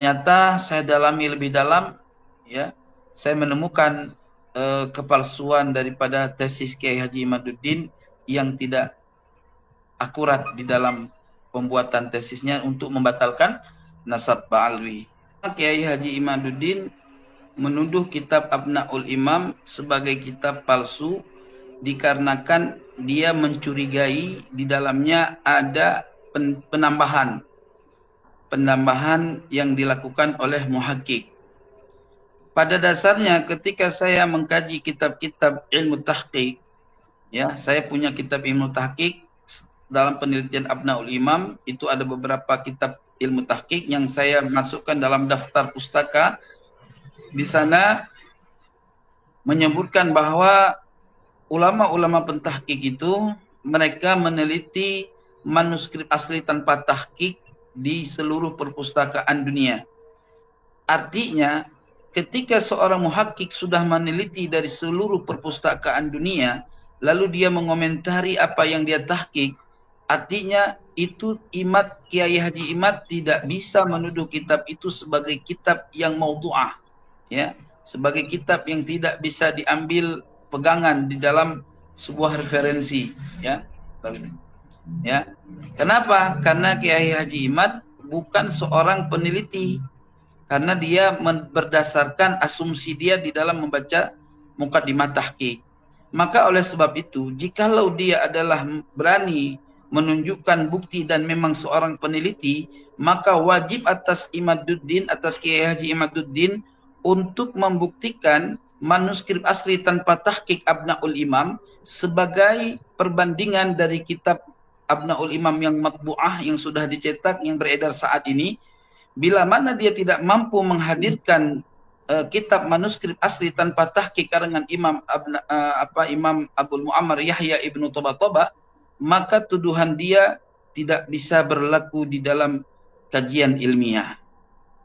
Ternyata saya dalami lebih dalam, ya, saya menemukan kepalsuan daripada tesis Kiai Haji Imaduddin yang tidak akurat di dalam pembuatan tesisnya untuk membatalkan nasab Ba'alwi. Kiai Haji Imaduddin menuduh kitab Abnaul Imam sebagai kitab palsu dikarenakan dia mencurigai di dalamnya ada penambahan yang dilakukan oleh muhakkik. Pada dasarnya ketika saya mengkaji kitab-kitab ilmu tahqiq, ya, saya punya kitab ilmu tahqiq dalam penelitian Abnaul Imam, itu ada beberapa kitab ilmu tahqiq yang saya masukkan dalam daftar pustaka. Di sana menyebutkan bahwa ulama-ulama pentahqiq itu mereka meneliti manuskrip asli tanpa tahqiq di seluruh perpustakaan dunia. Artinya, ketika seorang muhakkik sudah meneliti dari seluruh perpustakaan dunia, lalu dia mengomentari apa yang dia tahqiq, artinya itu Kiai Haji Imad tidak bisa menuduh kitab itu sebagai kitab yang maudhu'ah, ya, sebagai kitab yang tidak bisa diambil pegangan di dalam sebuah referensi, ya. Ya. Kenapa? Karena Kiai Haji Imad bukan seorang peneliti, karena dia berdasarkan asumsi dia di dalam membaca Muqaddimah Tahqiq. Maka oleh sebab itu, jikalau dia adalah berani menunjukkan bukti dan memang seorang peneliti, maka wajib atas Imaduddin, atas Kiai Haji Imaduddin untuk membuktikan manuskrip asli tanpa tahqiq Abnaul Imam sebagai perbandingan dari kitab Abnaul Imam yang matbu'ah, yang sudah dicetak, yang beredar saat ini. Bila mana dia tidak mampu menghadirkan kitab manuskrip asli tanpa tahqiq karangan Imam Abdul Muammar Yahya ibnu Toba, maka tuduhan dia tidak bisa berlaku di dalam kajian ilmiah.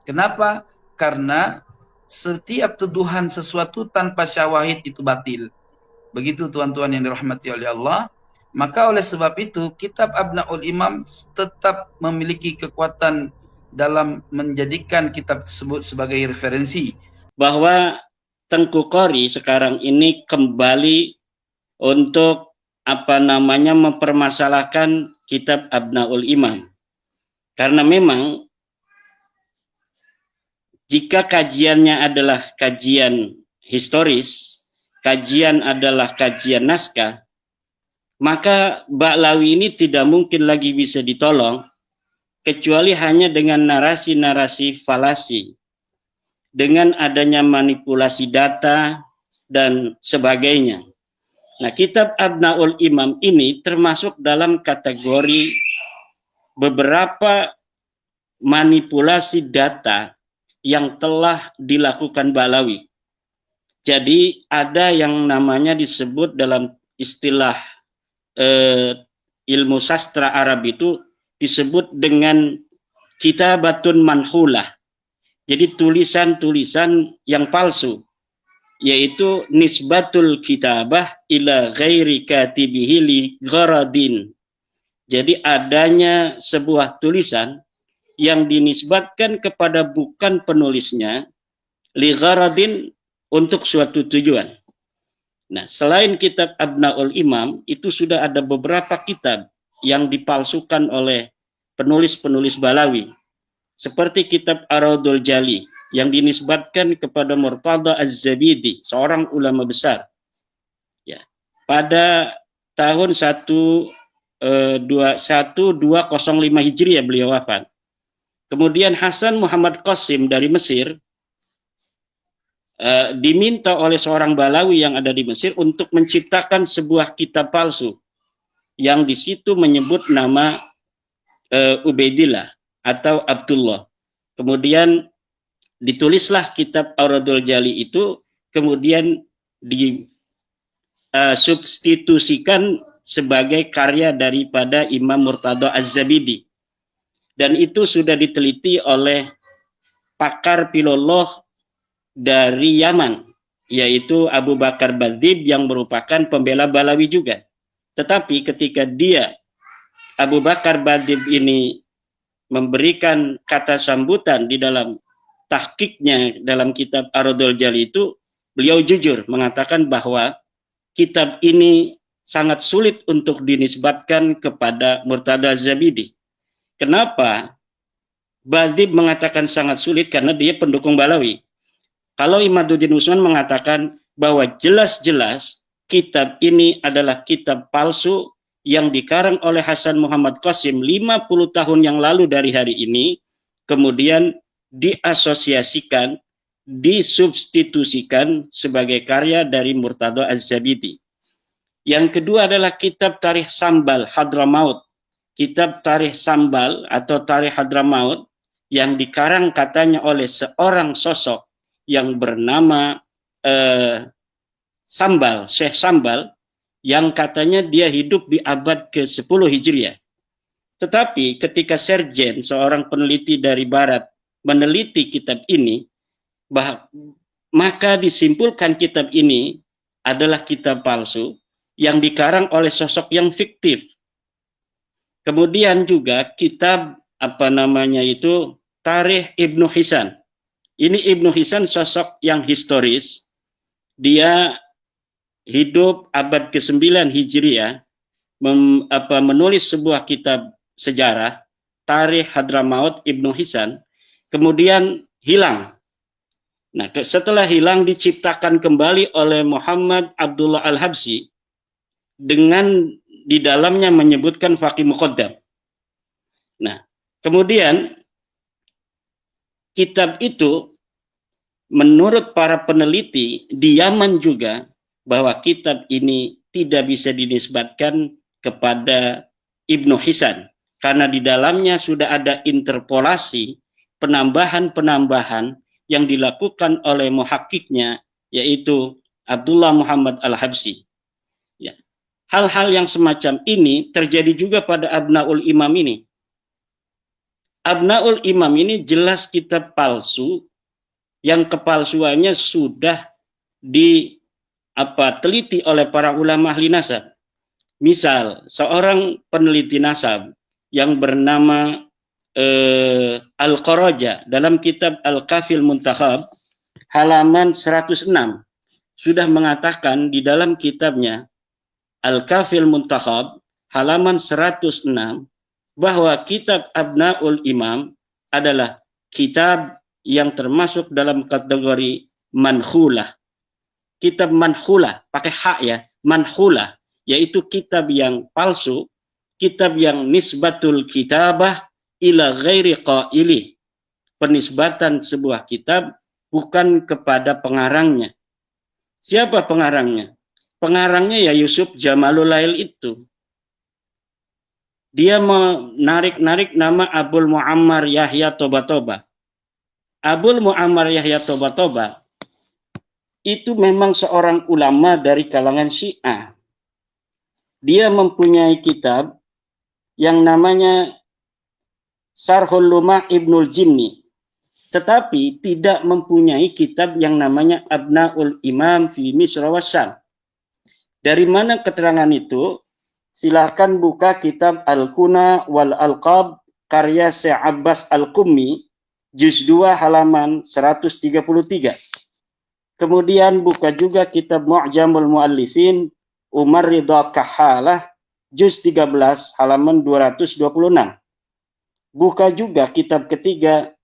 Kenapa? Karena setiap tuduhan sesuatu tanpa syawahid itu batil. Begitu tuan-tuan yang dirahmati oleh Allah. Maka oleh sebab itu kitab Abnaul Imam tetap memiliki kekuatan dalam menjadikan kitab tersebut sebagai referensi. Bahwa Tengku Qori sekarang ini kembali untuk mempermasalahkan kitab Abnaul Imam. Karena memang jika kajiannya adalah kajian historis, kajian adalah kajian naskah, maka Ba'lawi ini tidak mungkin lagi bisa ditolong kecuali hanya dengan narasi-narasi falasi, dengan adanya manipulasi data dan sebagainya. Nah, kitab Abnaul Imam ini termasuk dalam kategori beberapa manipulasi data yang telah dilakukan Ba'lawi. Jadi ada yang namanya disebut dalam istilah ilmu sastra Arab itu disebut dengan kitabatun manhulah. Jadi tulisan-tulisan yang palsu, yaitu nisbatul kitabah ila ghairi katibihi li gharadin. Jadi adanya sebuah tulisan yang dinisbatkan kepada bukan penulisnya li gharadin untuk suatu tujuan. Nah, selain kitab Abnaul Imam, itu sudah ada beberapa kitab yang dipalsukan oleh penulis-penulis Ba'lawi. Seperti kitab Ar-Raudul Jali, yang dinisbatkan kepada Murtada Az-Zabidi, seorang ulama besar. Ya. Pada tahun 1205 Hijriah beliau wafat. Kemudian Hasan Muhammad Qasim dari Mesir, diminta oleh seorang Ba'lawi yang ada di Mesir untuk menciptakan sebuah kitab palsu yang di situ menyebut nama Ubaidillah atau Abdullah. Kemudian ditulislah kitab Ar-Raudul Jali itu, kemudian disubstitusikan sebagai karya daripada Imam Murtada Az-Zabidi. Dan itu sudah diteliti oleh pakar filolog dari Yaman, yaitu Abu Bakar Badzib yang merupakan pembela Ba'lawi juga. Tetapi ketika Abu Bakar Badzib ini memberikan kata sambutan di dalam tahqiqnya dalam kitab Ar-Raddul Jali itu, beliau jujur mengatakan bahwa kitab ini sangat sulit untuk dinisbatkan kepada Murtada Az-Zabidi. Kenapa? Badib mengatakan sangat sulit karena dia pendukung Balawi. Kalau Imaduddin Usman mengatakan bahwa jelas-jelas kitab ini adalah kitab palsu yang dikarang oleh Hasan Muhammad Qasim 50 tahun yang lalu dari hari ini, kemudian diasosiasikan, disubstitusikan sebagai karya dari Murtada Az-Zabidi. Yang kedua adalah kitab Tarikh Sambal Hadramaut. Kitab Tarikh Sambal atau Tarikh Hadramaut yang dikarang katanya oleh seorang sosok yang bernama Sambal, Syekh Sambal, yang katanya dia hidup di abad ke-10 Hijriah. Tetapi ketika Serjen, seorang peneliti dari Barat, meneliti kitab ini, maka disimpulkan kitab ini adalah kitab palsu yang dikarang oleh sosok yang fiktif. Kemudian juga kitab Tarikh Ibnu Hisan. Ini Ibnu Hisan sosok yang historis. Dia hidup abad ke-9 Hijriah, menulis sebuah kitab sejarah, Tarikh Hadramaut Ibnu Hisan, kemudian hilang. Nah, setelah hilang diciptakan kembali oleh Muhammad Abdullah Al-Habsyi dengan di dalamnya menyebutkan Faqih Muqaddam. Nah, kemudian kitab itu menurut para peneliti di Yaman juga bahwa kitab ini tidak bisa dinisbatkan kepada Ibnu Hisan karena di dalamnya sudah ada interpolasi, penambahan-penambahan yang dilakukan oleh muhakkiknya, yaitu Abdullah Muhammad Al-Habsyi. Ya. Hal-hal yang semacam ini terjadi juga pada Abnaul Imam ini. Abnaul Imam ini jelas kitab palsu yang kepalsuannya sudah diteliti oleh para ulama ahli nasab. Misal, seorang peneliti nasab yang bernama Al-Qaraja dalam kitab Al-Kafil Muntakhab halaman 106 sudah mengatakan di dalam kitabnya Al-Kafil Muntakhab halaman 106 bahwa kitab Abnaul Imam adalah kitab yang termasuk dalam kategori manhulah. Kitab manhulah, pakai hak ya, manhulah, yaitu kitab yang palsu, kitab yang nisbatul kitabah ila ghairi qaili. Penisbatan sebuah kitab bukan kepada pengarangnya. Siapa pengarangnya? Pengarangnya ya Yusuf Jamalul Lail itu. Dia menarik-narik nama Abul Muammar Yahya Toba-Toba. Abul Muammar Yahya Toba-Toba itu memang seorang ulama dari kalangan Syiah. Dia mempunyai kitab yang namanya Syarhul Lumah Ibnul Jinni. Tetapi tidak mempunyai kitab yang namanya Abnaul Imam fi Misr wa Syam. Dari mana keterangan itu? Silahkan buka kitab Al-Kuna wal Alqab karya Syekh Abbas Al-Qummi juz 2 halaman 133. Kemudian buka juga kitab Mu'jamul Mu'allifin Umar Ridha Kahalah juz 13 halaman 226. Buka juga kitab ketiga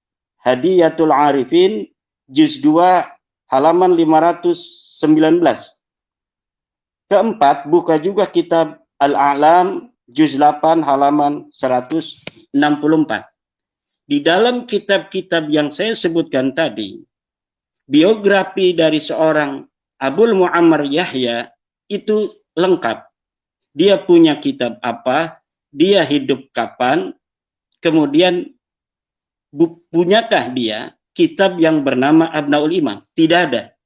Hadiyatul Arifin juz 2 halaman 519. Keempat, buka juga kitab Al-A'lam juz 8 halaman 164. Di dalam kitab-kitab yang saya sebutkan tadi, biografi dari seorang Abul Muammar Yahya itu lengkap. Dia punya kitab apa, dia hidup kapan, kemudian punyakah dia kitab yang bernama Abnaul Imam? Tidak ada.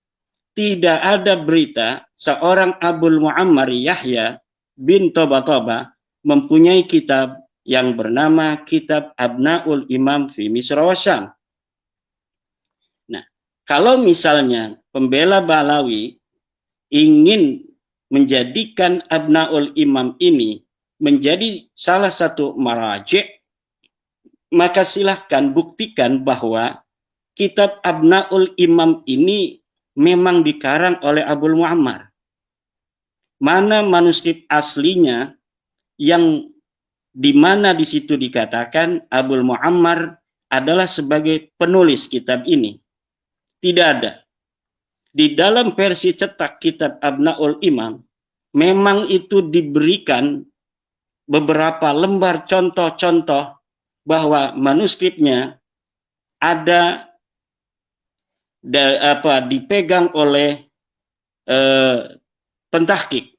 Tidak ada berita seorang Abul Muammar Yahya bin Toba-Toba mempunyai kitab yang bernama Kitab Abnaul Imam fi Misr wa Syam. Nah, kalau misalnya pembela Balawi ingin menjadikan Abnaul Imam ini menjadi salah satu maraji', maka silahkan buktikan bahwa kitab Abnaul Imam ini memang dikarang oleh Abul Muammar. Mana manuskrip aslinya yang di mana di situ dikatakan Abul Muammar adalah sebagai penulis kitab ini? Tidak ada. Di dalam versi cetak kitab Abnaul Imam, memang itu diberikan beberapa lembar contoh-contoh bahwa manuskripnya ada dipegang oleh pentahkik.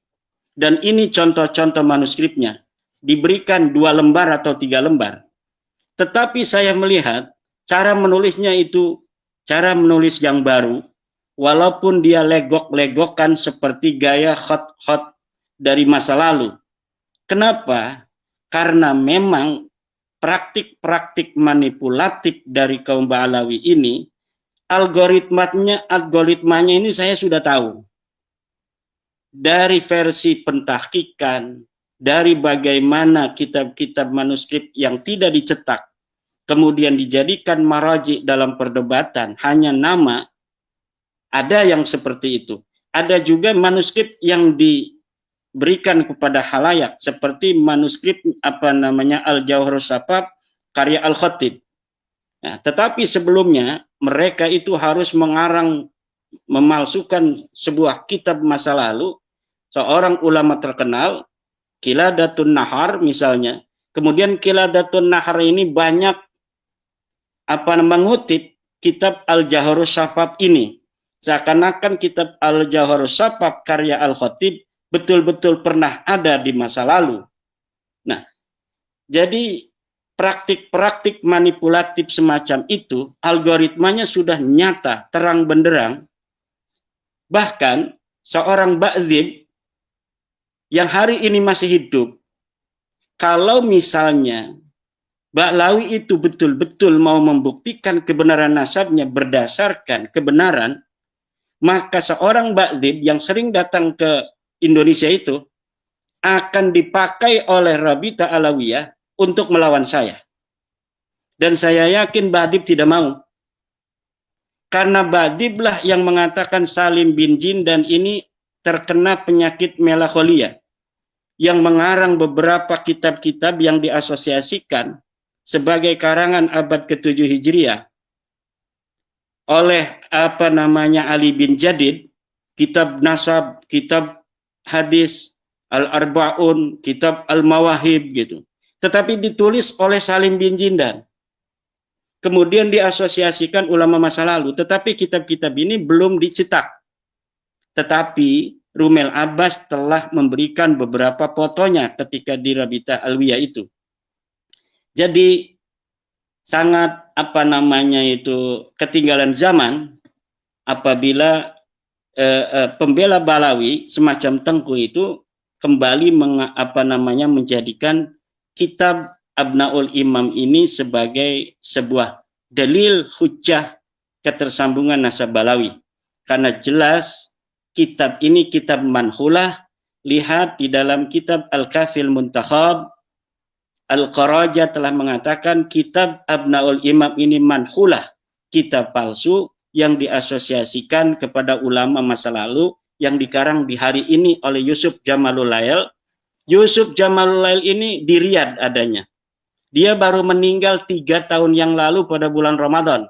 Dan ini contoh-contoh manuskripnya. Diberikan 2 lembar atau 3 lembar. Tetapi saya melihat cara menulisnya itu cara menulis yang baru. Walaupun dia legok-legokan seperti gaya khot-khot dari masa lalu. Kenapa? Karena memang praktik-praktik manipulatif dari kaum Ba'alawi ini, algoritmanya ini saya sudah tahu. Dari versi pentahkikan, dari bagaimana kitab-kitab manuskrip yang tidak dicetak, kemudian dijadikan maraji dalam perdebatan, hanya nama, ada yang seperti itu. Ada juga manuskrip yang diberikan kepada halayak, seperti manuskrip Al-Jawharus Safaf karya Al-Khatib. Nah, tetapi sebelumnya mereka itu harus memalsukan sebuah kitab masa lalu, seorang ulama terkenal, Qiladatun Nahar misalnya. Kemudian Qiladatun Nahar ini banyak mengutip kitab Al-Jawharus Safaf ini. Seakan-akan kitab Al-Jawharus Safaf karya Al-Khatib betul-betul pernah ada di masa lalu. Nah, jadi praktik-praktik manipulatif semacam itu, algoritmanya sudah nyata, terang benderang. Bahkan seorang Ba'dzib yang hari ini masih hidup, kalau misalnya Ba'lawi itu betul-betul mau membuktikan kebenaran nasabnya berdasarkan kebenaran, maka seorang Ba'dzib yang sering datang ke Indonesia itu akan dipakai oleh Rabita Alawiyah untuk melawan saya. Dan saya yakin Ba'dzib tidak mau. Karena Ba'dzib lah yang mengatakan Salim bin Jindan ini terkena penyakit melankolia, yang mengarang beberapa kitab-kitab yang diasosiasikan sebagai karangan abad ke-7 Hijriah oleh Ali bin Jadid, kitab Nasab, kitab Hadis, Al-Arba'un, kitab Al-Mawahib gitu. Tetapi ditulis oleh Salim bin Jindan. Kemudian diasosiasikan ulama masa lalu, tetapi kitab-kitab ini belum dicetak. Tetapi Rumel Abbas telah memberikan beberapa fotonya ketika di Rabita Alwiyah itu. Jadi sangat ketinggalan zaman apabila pembela Balawi semacam Tengku itu kembali menjadikan kitab Abnaul Imam ini sebagai sebuah dalil hujjah ketersambungan nasab Balawi. Karena jelas kitab ini kitab manhulah. Lihat di dalam kitab Al-Kafil Muntakhab, Al-Qaraja telah mengatakan kitab Abnaul Imam ini manhulah, kitab palsu yang diasosiasikan kepada ulama masa lalu yang dikarang di hari ini oleh Yusuf Jamalul Lail. Yusuf Jamalul Lail ini di Riyadh adanya. Dia baru meninggal 3 tahun yang lalu pada bulan Ramadan.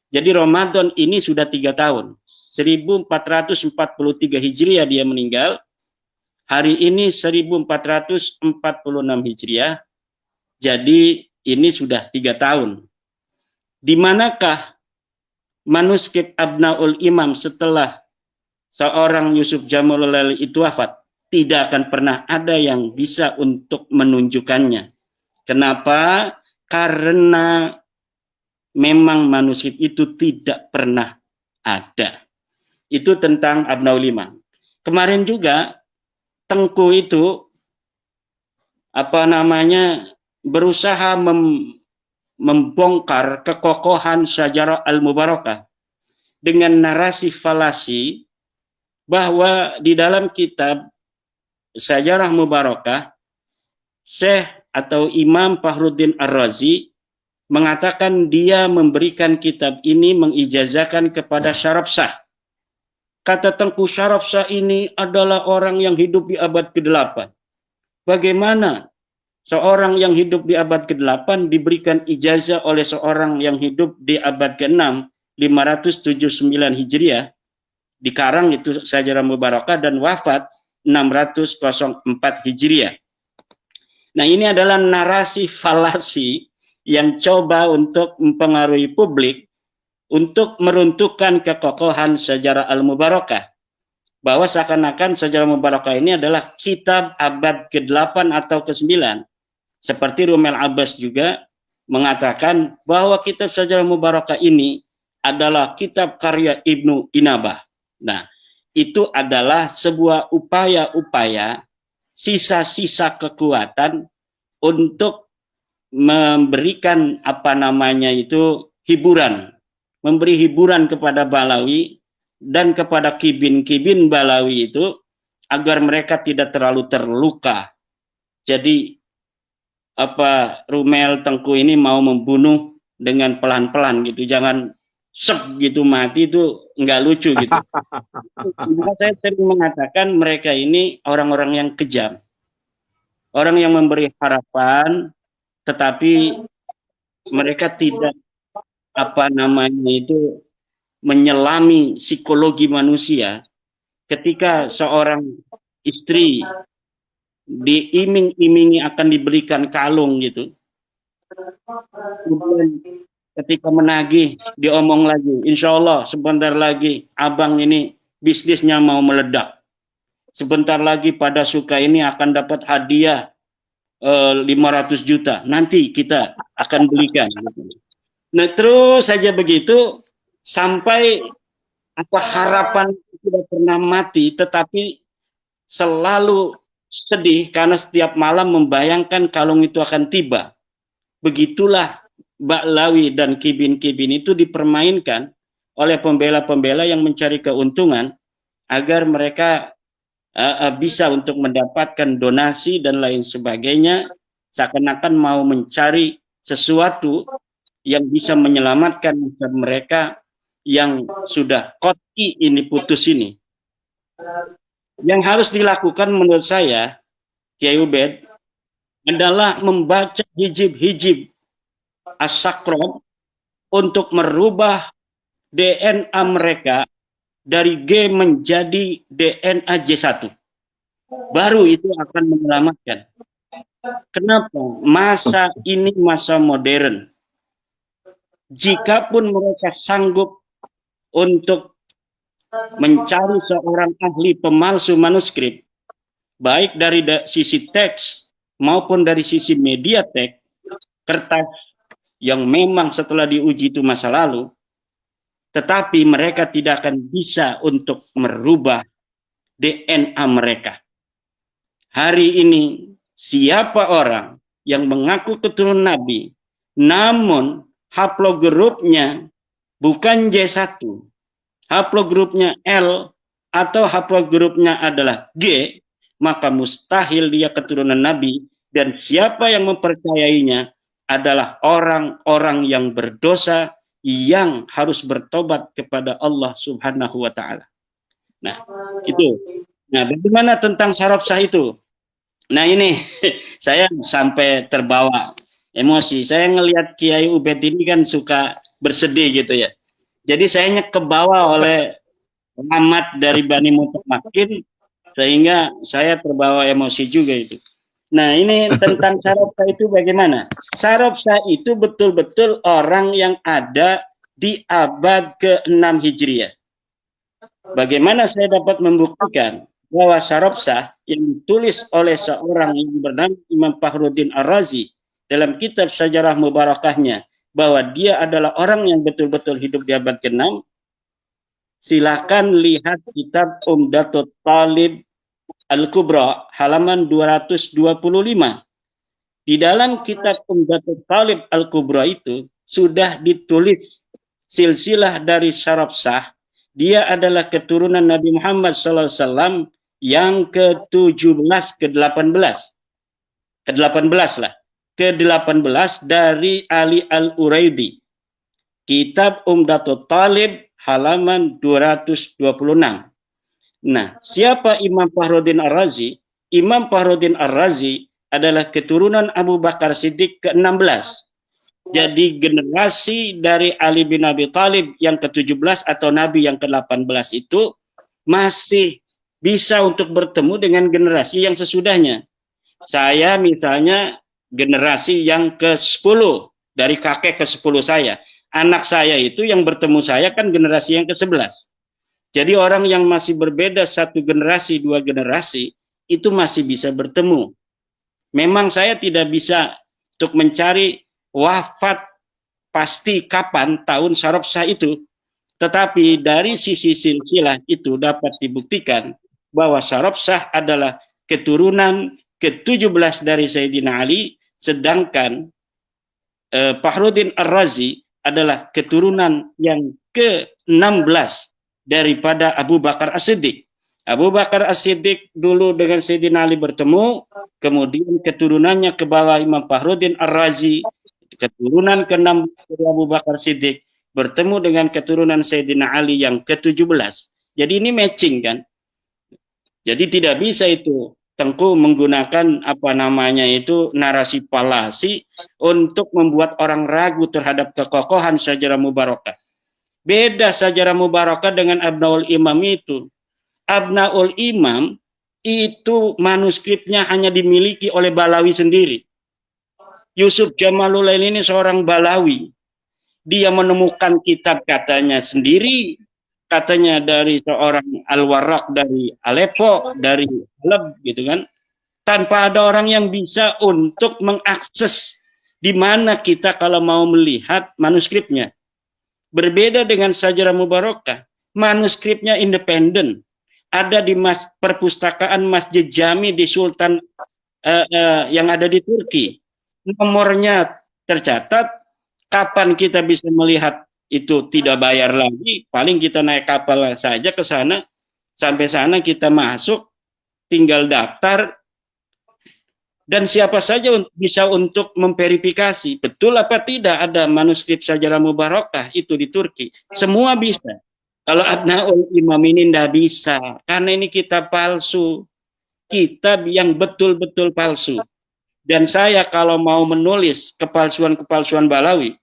Jadi Ramadan ini sudah 3 tahun. 1443 Hijriah dia meninggal. Hari ini 1446 Hijriah. Jadi ini sudah 3 tahun. Di manakah manuskrip Abnaul Imam setelah seorang Yusuf Jamalul Lail itu wafat? Tidak akan pernah ada yang bisa untuk menunjukkannya. Kenapa? Karena memang manuskrip itu tidak pernah ada. Itu tentang Abnaul Imam. Kemarin juga Tengku itu berusaha membongkar kekokohan Syajarah Al-Mubarakah dengan narasi falasi bahwa di dalam kitab Syajarah Mubarakah Syekh atau Imam Fakhruddin Ar-Razi mengatakan dia memberikan kitab ini, mengijazahkan kepada Syarabsah. Kata Tengku, Syarabsah ini adalah orang yang hidup di abad ke-8. Bagaimana seorang yang hidup di abad ke-8 diberikan ijazah oleh seorang yang hidup di abad ke-6, 579 Hijriah, di Karang itu Sajarah Mubarakah, dan wafat 604 Hijriah. Nah, ini adalah narasi falasi yang coba untuk mempengaruhi publik untuk meruntuhkan kekokohan Sajarah Al-Mubarakah. Bahwa seakan-akan Sajarah Mubarakah ini adalah kitab abad ke-8 atau ke-9. Seperti Rumel Abbas juga mengatakan bahwa kitab Sajarah Mubarakah ini adalah kitab karya Ibnu Inabah. Nah, itu adalah sebuah upaya-upaya, sisa-sisa kekuatan untuk memberikan hiburan, memberi hiburan kepada Balawi dan kepada kibin-kibin Balawi itu agar mereka tidak terlalu terluka. Jadi Rumel Tengku ini mau membunuh dengan pelan-pelan gitu, jangan sek gitu mati, itu nggak lucu gitu. Maka saya sering mengatakan mereka ini orang-orang yang kejam, orang yang memberi harapan, tetapi mereka tidak menyelami psikologi manusia. Ketika seorang istri diiming-imingi akan diberikan kalung gitu, kemudian ketika menagih diomong lagi, insya Allah sebentar lagi abang ini bisnisnya mau meledak, sebentar lagi pada suka ini akan dapat hadiah 500 juta, nanti kita akan belikan. Nah, terus saja begitu sampai harapan tidak pernah mati, tetapi selalu sedih karena setiap malam membayangkan kalung itu akan tiba. Begitulah Ba'lawi dan kibin-kibin itu dipermainkan oleh pembela-pembela yang mencari keuntungan agar mereka bisa untuk mendapatkan donasi dan lain sebagainya, seakan-akan mau mencari sesuatu yang bisa menyelamatkan mereka yang sudah koti ini, putus ini. Yang harus dilakukan menurut saya, Kiai Ubed, adalah membaca hijib-hijib As-Sakron untuk merubah DNA mereka dari G menjadi DNA J1. Baru itu akan menyelamatkan. Kenapa? Masa ini masa modern. Jikapun mereka sanggup untuk mencari seorang ahli pemalsu manuskrip, baik dari sisi teks maupun dari sisi media teks, kertas yang memang setelah diuji itu masa lalu, tetapi mereka tidak akan bisa untuk merubah DNA mereka. Hari ini, siapa orang yang mengaku keturunan Nabi, namun haplogrupnya bukan J1, haplogrupnya L, atau haplogrupnya adalah G, maka mustahil dia keturunan Nabi, dan siapa yang mempercayainya adalah orang-orang yang berdosa yang harus bertobat kepada Allah Subhanahu wa Ta'ala. Nah, itu. Nah, bagaimana tentang Syarabsah itu? Nah, ini saya sampai terbawa emosi. Saya ngelihat Kiai Ubed ini kan suka bersedih gitu ya. Jadi saya kebawa oleh amat dari Bani Mutamakin, sehingga saya terbawa emosi juga itu. Nah, ini tentang Syarabsah itu bagaimana? Syarabsah itu betul-betul orang yang ada di abad ke-6 Hijriah. Bagaimana saya dapat membuktikan bahwa Syarabsah yang ditulis oleh seorang yang bernama Imam Fakhruddin Ar-Razi dalam kitab Sajarah Mubarakahnya, bahwa dia adalah orang yang betul-betul hidup di abad ke-6, silakan lihat kitab Umdatul Talib Al-Kubra halaman 225. Di dalam kitab Umdatul Talib Al-Kubra itu sudah ditulis silsilah dari Syarabsah. Dia adalah keturunan Nabi Muhammad SAW yang ke-17, ke-18. Ke-18 lah. ke-18 dari Ali Al-Uraidi. Kitab Umdatul Talib halaman 226. Nah, siapa Imam Fakhruddin Ar-Razi? Imam Fakhruddin Ar-Razi adalah keturunan Abu Bakar Siddiq ke-16. Jadi generasi dari Ali bin Abi Thalib yang ke-17 atau Nabi yang ke-18 itu masih bisa untuk bertemu dengan generasi yang sesudahnya. Saya misalnya generasi yang ke-10 dari kakek ke-10 saya. Anak saya itu yang bertemu saya kan generasi yang ke-11. Jadi orang yang masih berbeda satu generasi, dua generasi, itu masih bisa bertemu. Memang saya tidak bisa untuk mencari wafat pasti kapan tahun Syarabsah itu. Tetapi dari sisi silsilah itu dapat dibuktikan bahwa Syarabsah adalah keturunan ke-17 dari Sayyidina Ali, sedangkan Fakhruddin Ar-Razi adalah keturunan yang ke-16 daripada Abu Bakar As-Siddiq. Abu Bakar As-Siddiq dulu dengan Sayyidina Ali bertemu, kemudian keturunannya ke bawah Imam Fakhruddin Ar-Razi, keturunan ke-16 dari Abu Bakar Siddiq, bertemu dengan keturunan Sayyidina Ali yang ke-17. Jadi ini matching kan. Jadi tidak bisa itu Tengku menggunakan apa namanya itu narasi palasi untuk membuat orang ragu terhadap kekokohan Syajarah Mubarakah. Beda Syajarah Mubarakah dengan Abnaul Imam itu. Abnaul Imam itu manuskripnya hanya dimiliki oleh Balawi sendiri. Yusuf Jamalulain ini seorang Balawi. Dia menemukan kitab katanya sendiri, katanya dari seorang Al-Warraq dari Aleppo, dari Halab gitu kan. Tanpa ada orang yang bisa untuk mengakses di mana kita kalau mau melihat manuskripnya. Berbeda dengan Syajarah Mubarakah, manuskripnya independen. Ada di perpustakaan Masjid Jami di Sultan yang ada di Turki. Nomornya tercatat, kapan kita bisa melihat itu tidak bayar lagi, paling kita naik kapal saja ke sana, sampai sana kita masuk, tinggal daftar, dan siapa saja bisa untuk memverifikasi betul apa tidak ada manuskrip Syajarah Mubarakah itu di Turki. Semua bisa. Kalau Abnaul Imam ini tidak bisa, karena ini kitab palsu, kitab yang betul-betul palsu. Dan saya kalau mau menulis kepalsuan-kepalsuan Balawi,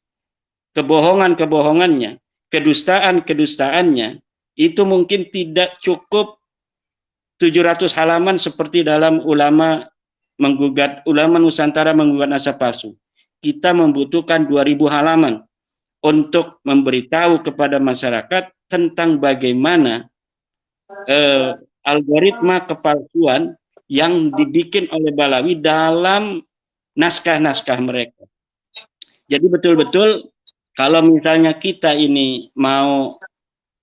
kebohongan-kebohongannya, kedustaan-kedustaannya, itu mungkin tidak cukup 700 halaman seperti dalam ulama Nusantara menggugat nasab palsu. Kita membutuhkan 2000 halaman untuk memberitahu kepada masyarakat tentang bagaimana algoritma kepalsuan yang dibikin oleh Balawi dalam naskah-naskah mereka. Jadi betul-betul kalau misalnya kita ini mau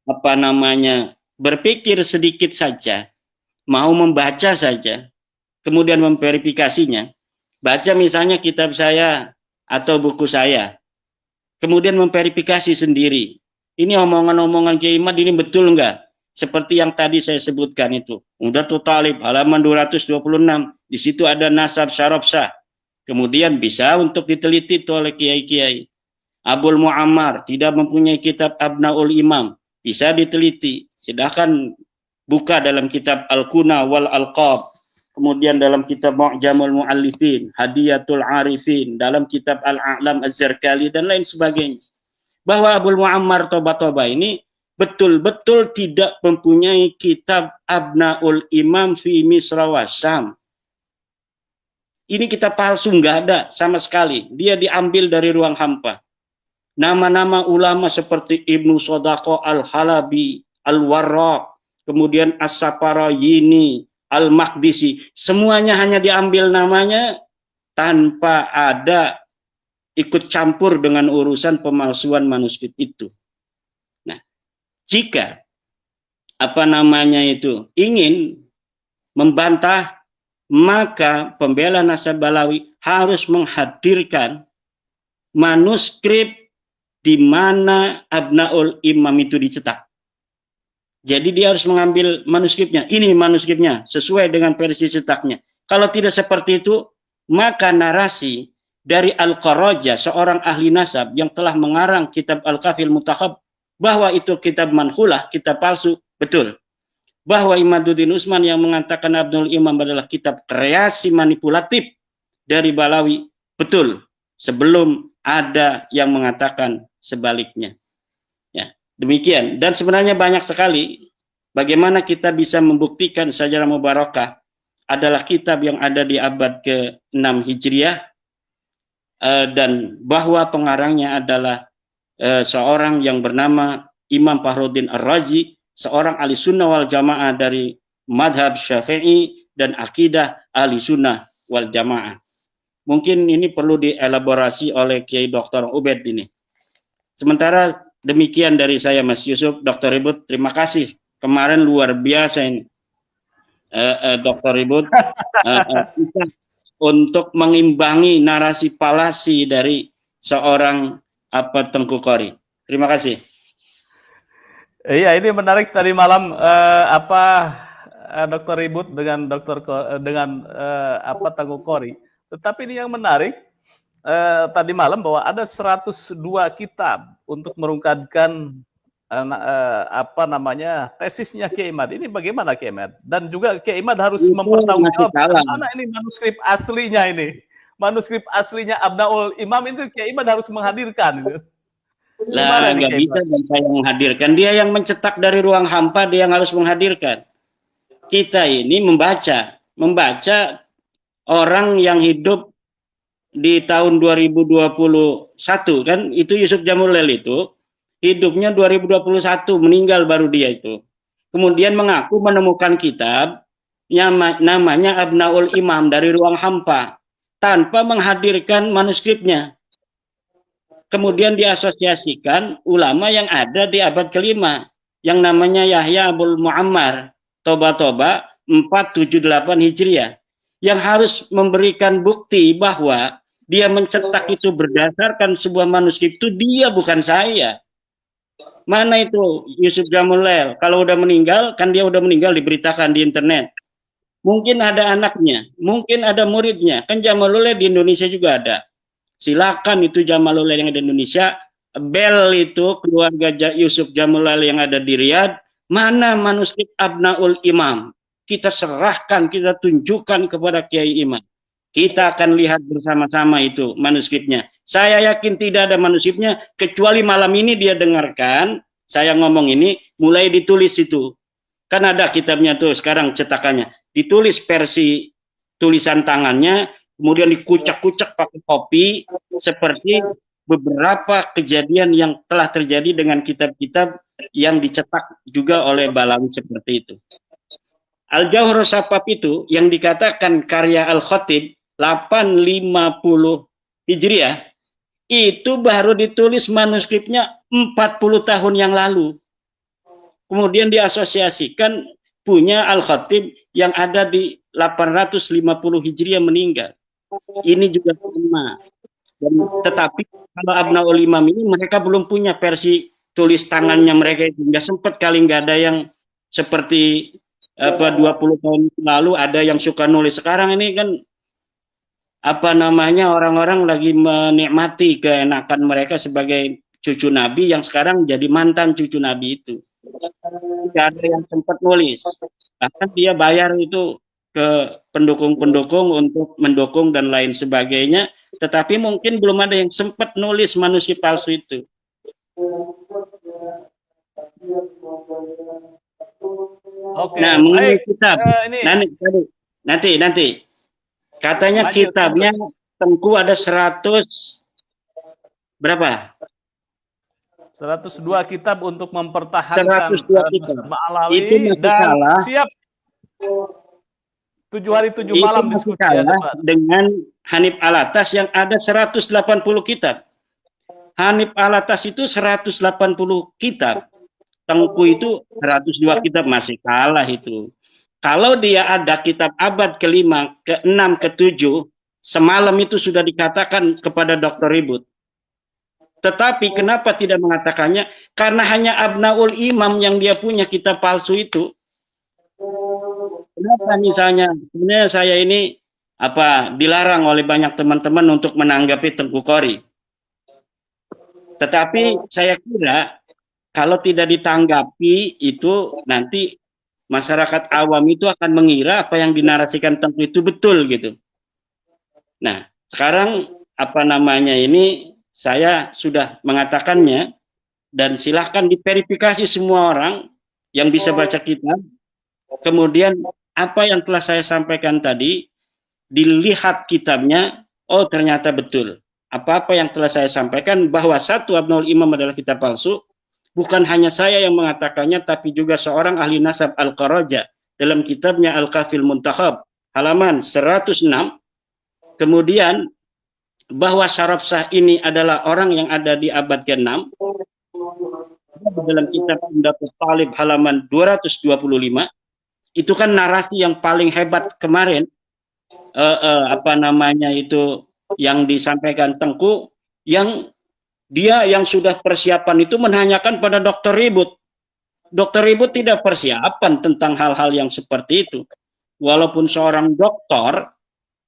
apa namanya berpikir sedikit saja, mau membaca saja, kemudian memverifikasinya, baca misalnya kitab saya atau buku saya, kemudian memverifikasi sendiri. Ini omongan-omongan Kiai Imad ini betul enggak? Seperti yang tadi saya sebutkan itu. Umdatul Talib halaman 226, di situ ada nasab Syarabsah. Kemudian bisa untuk diteliti oleh kiai-kiai. Abul Muammar tidak mempunyai kitab Abnaul Imam, bisa diteliti. Silahkan buka dalam kitab Al-Kuna wal Alqab, kemudian dalam kitab Mu'jamul Mu'allifin, Hadiyatul Arifin, dalam kitab Al-A'lam Az-Zarkali, dan lain sebagainya. Bahwa Abul Muammar Toba-Toba ini betul-betul tidak mempunyai kitab Abnaul Imam fi Misra wa Syam. Ini kitab palsu, nggak ada sama sekali. Dia diambil dari ruang hampa. Nama-nama ulama seperti Ibnu Sodaqo Al-Halabi, Al-Warraq, kemudian As-Saparayini, Al-Maqdisi, semuanya hanya diambil namanya tanpa ada ikut campur dengan urusan pemalsuan manuskrip itu. Nah, jika apa namanya itu ingin membantah, maka pembela nasab Balawi harus menghadirkan manuskrip di mana Abnaul Imam itu dicetak. Jadi dia harus mengambil manuskripnya. Ini manuskripnya sesuai dengan versi cetaknya. Kalau tidak seperti itu, maka narasi dari Al-Qaraja, seorang ahli nasab yang telah mengarang kitab Al-Kafil Mutakhab, bahwa itu kitab manhulah, kitab palsu, betul. Bahwa Imaduddin Usman yang mengatakan Abdul Imam adalah kitab kreasi manipulatif dari Balawi, betul. Sebelum ada yang mengatakan sebaliknya. Ya, demikian. Dan sebenarnya banyak sekali bagaimana kita bisa membuktikan Syajarah Mubarakah adalah kitab yang ada di abad ke-6 Hijriah, dan bahwa pengarangnya adalah seorang yang bernama Imam Fakhruddin Ar-Razi, seorang ahli sunnah wal jamaah dari madhab Syafi'i dan akidah ahli sunnah wal jamaah. Mungkin ini perlu dielaborasi oleh Kiai Dr. Ubed ini. Sementara demikian dari saya, Mas Yusuf. Dr. Ribut, terima kasih. Kemarin luar biasa ini, Dr. Ribut, untuk mengimbangi narasi palasi dari seorang Tengku Qori. Terima kasih. Iya, ini menarik tadi malam Dr. Ribut dengan Tengku Qori. Tetapi ini yang menarik tadi malam bahwa ada 102 kitab untuk merungkadkan tesisnya Kiai Imad. Ini bagaimana Kiai Imad? Dan juga Kiai Imad harus mempertanggungjawabkan mana ini manuskrip aslinya ini. Manuskrip aslinya Abnaul Imam itu Kiai Imad harus menghadirkan itu. Lah, nggak bisa dan saya menghadirkan. Dia yang mencetak dari ruang hampa, dia yang harus menghadirkan. Kita ini membaca orang yang hidup di tahun 2021 kan, itu Yusuf Jamulail itu hidupnya 2021, meninggal baru dia itu. Kemudian mengaku menemukan kitab namanya Abnaul Imam dari ruang hampa tanpa menghadirkan manuskripnya. Kemudian diasosiasikan ulama yang ada di abad ke-5 yang namanya Yahya Abul Muammar, Toba 478 Hijriah, yang harus memberikan bukti bahwa dia mencetak itu berdasarkan sebuah manuskrip itu dia, bukan saya. Mana itu Yusuf Jamulail? Kalau udah meninggal, kan dia udah meninggal, diberitakan di internet. Mungkin ada anaknya, mungkin ada muridnya. Kan Jamulail di Indonesia juga ada. Silakan itu Jamulail yang ada di Indonesia. Bel itu keluarga Yusuf Jamulail yang ada di Riyadh. Mana manuskrip Abnaul Imam? Kita serahkan, kita tunjukkan kepada Kiai Imam. Kita akan lihat bersama-sama itu manuskripnya. Saya yakin tidak ada manuskripnya, kecuali malam ini dia dengarkan saya ngomong ini, mulai ditulis itu. Kan ada kitabnya tuh sekarang cetakannya. Ditulis versi tulisan tangannya, kemudian dikucak-kucak pakai kopi, seperti beberapa kejadian yang telah terjadi dengan kitab-kitab yang dicetak juga oleh Balawi seperti itu. Al-Jauhar Safaf itu yang dikatakan karya Al-Khatib 850 Hijriah, itu baru ditulis manuskripnya 40 tahun yang lalu. Kemudian diasosiasikan punya Al-Khatib yang ada di 850 Hijriah meninggal. Ini juga sama. Tetapi kalau Abnaul Imam ini mereka belum punya versi tulis tangannya mereka itu. Nggak sempat kali, nggak ada yang seperti 20 tahun lalu ada yang suka nulis. Sekarang ini kan orang-orang lagi menikmati keenakan mereka sebagai cucu Nabi yang sekarang jadi mantan cucu Nabi itu. Tidak ada yang sempat nulis. Bahkan dia bayar itu ke pendukung-pendukung untuk mendukung dan lain sebagainya. Tetapi mungkin belum ada yang sempat nulis manuskrip palsu itu. Oke, nah, mengenai kitab, nanti. Katanya kitabnya Tengku ada 100 berapa? 102 kitab untuk mempertahankan 102 kitab. Alawi itu dan salah. Siap 7 hari 7 malam diskusi dengan Hanif Alatas yang ada 180 kitab. Hanif Alatas itu 180 kitab. Tengku itu 102 kitab, masih kalah itu. Kalau dia ada kitab abad ke-5, ke-6, ke-7, semalam itu sudah dikatakan kepada Dr. Ribut. Tetapi kenapa tidak mengatakannya? Karena hanya Abnaul Imam yang dia punya kitab palsu itu. Kenapa misalnya, sebenarnya saya ini dilarang oleh banyak teman-teman untuk menanggapi Tengku Kori. Tetapi saya kira kalau tidak ditanggapi itu nanti masyarakat awam itu akan mengira apa yang dinarasikan Tengku itu betul gitu. Nah, sekarang ini saya sudah mengatakannya dan silahkan diverifikasi semua orang yang bisa baca kitab. Kemudian apa yang telah saya sampaikan tadi dilihat kitabnya, oh ternyata betul. Apa-apa yang telah saya sampaikan bahwa satu Abnaul Imam adalah kitab palsu, bukan hanya saya yang mengatakannya, tapi juga seorang ahli nasab Al-Qaraja dalam kitabnya Al-Kafil Muntakhab, halaman 106. Kemudian, bahwa Syaraf Shah ini adalah orang yang ada di abad ke-6, dalam kitab Pendapat Talib halaman 225, itu kan narasi yang paling hebat kemarin, yang disampaikan Tengku, yang dia yang sudah persiapan itu menanyakan pada Dr. Ribut. Dr. Ribut tidak persiapan tentang hal-hal yang seperti itu. Walaupun seorang dokter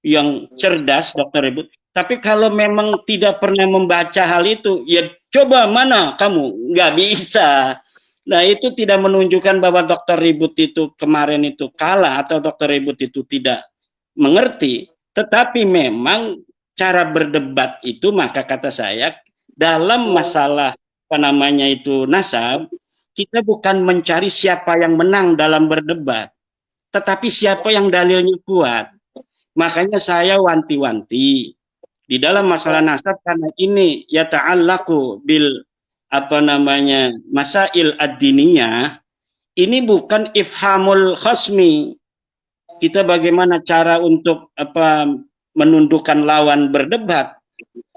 yang cerdas, Dr. Ribut, tapi kalau memang tidak pernah membaca hal itu, ya coba mana kamu? Nggak bisa. Nah, itu tidak menunjukkan bahwa Dr. Ribut itu kemarin itu kalah atau Dr. Ribut itu tidak mengerti, tetapi memang cara berdebat itu, maka kata saya dalam masalah nasab, kita bukan mencari siapa yang menang dalam berdebat, tetapi siapa yang dalilnya kuat. Makanya saya wanti-wanti di dalam masalah nasab, karena ini ya ta'allaku bil masail ad-diniyah, ini bukan ifhamul khasmi. Kita bagaimana cara untuk menundukkan lawan berdebat,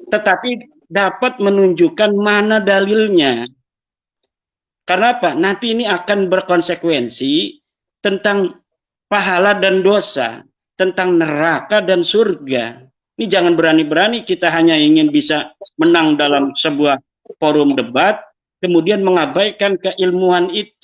tetapi dapat menunjukkan mana dalilnya. Karena apa? Nanti ini akan berkonsekuensi tentang pahala dan dosa, tentang neraka dan surga. Ini jangan berani-berani kita hanya ingin bisa menang dalam sebuah forum debat, kemudian mengabaikan keilmuan itu.